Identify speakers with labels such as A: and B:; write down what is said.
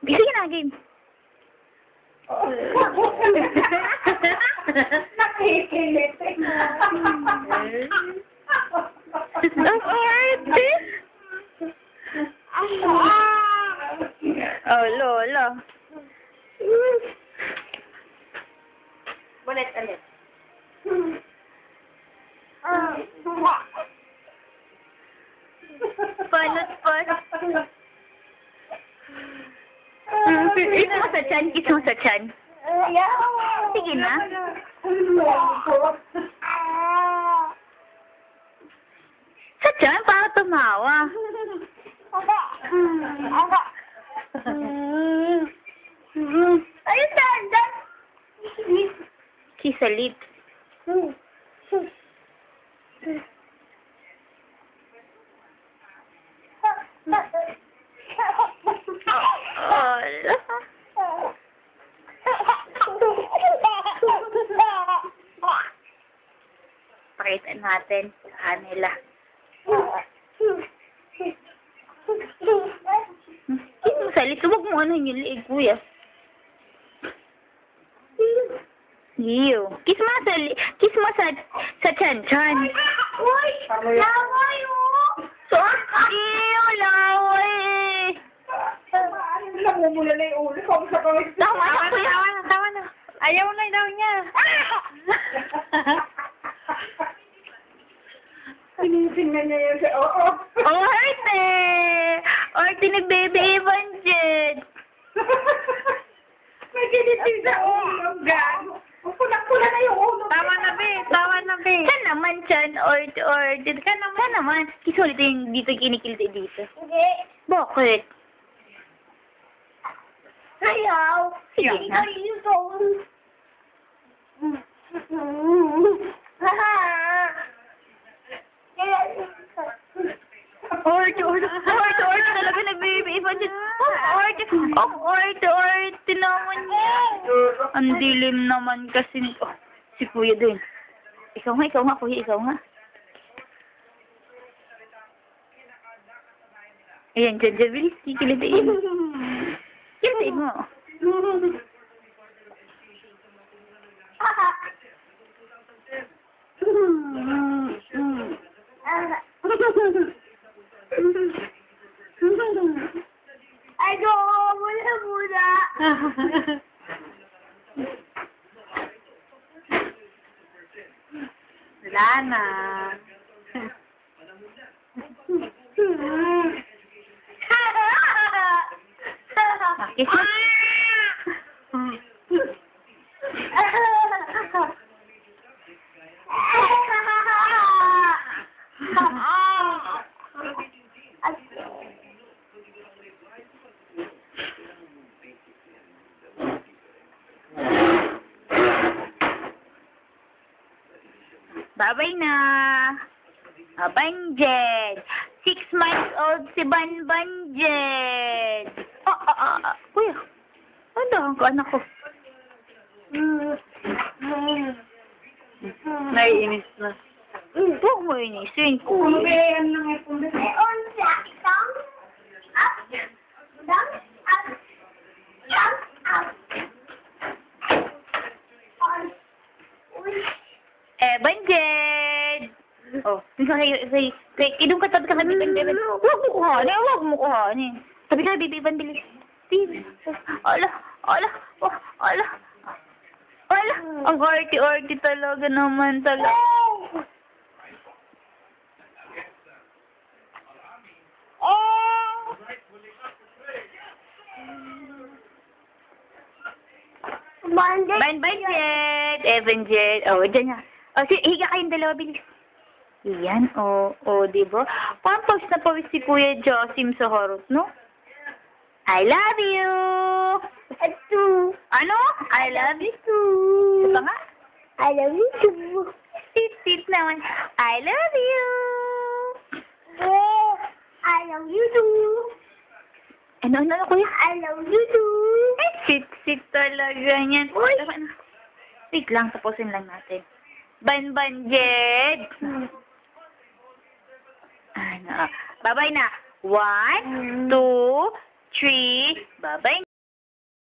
A: Sige na, game.
B: Nakikilit.
A: Ang arte. Oh, Lola.
B: Ulit.
A: Panot pa. Kiss mo sa chan, kiss mo sa chan. Sige na. Sa chan, para tumawa.
B: Ayun, dandan.
A: Kiss sa lips. Ala. Pakita natin sa kanila. Kiss mo sa lips. Huwag mo ano yung liig, kuya. Ew. Kiss mo sa chan-chan.
B: Uy! Laway, oh!
A: Ew, laway.
B: Namumula na yung ulo.
A: Tama na.
B: Ayaw na daw niya. Tinitingnan niya yun siya. Oo.
A: Oh, arte! Arte ni Baby Evangeline.
B: May kinitig sa ulo. Gago. Pula na yung ulo. Tama na, be.
A: Kan naman, Chan. Arte. Kan naman. Kisulit yung dito kinikiliti dito.
B: Hindi.
A: Bakit?
B: Ayaw.
A: Sige na. Arte talaga na Baby Evangeline. Arte naman niya. Ang dilim naman kasi nito. Oh, si Kuya din. Ikaw nga, Kuya, ikaw nga. Ayan, dyan, bilis. Kikilitiin. Kilitiin mo.
B: Ay, go! Muna.
A: Wala na. Kiss mo. Bye-bye na. Banjen. 6 months old si Banjen. Kuya. Ano ang anak ko?
C: Naiinis na.
A: Huwag mo inisin, kuya. Banjen! Oh, idong katabi ka kami, Banjen. Huwag mo kuhanin. Sabi ka, Baby Evan, bilis. Bilis. Ala. Ang arty-arty talaga naman talaga. Banjen! Evangeline. Oh, dyan nga. Oh, higa kayong dalawa, bilis. Iyan, diba? Parang pawis na pawis si Kuya Josim sa horot, no? I love you! Ano? I love you too! Ito nga?
B: I love you too.
A: Tit naman. I love you!
B: I love you too.
A: Ano, Kuya?
B: I love you too.
A: Sit talaga yan.
B: Uy!
A: Wait lang, tapusin lang natin. Banjed! Ano? Bye-bye na. 1, 2, 3. Bye-bye.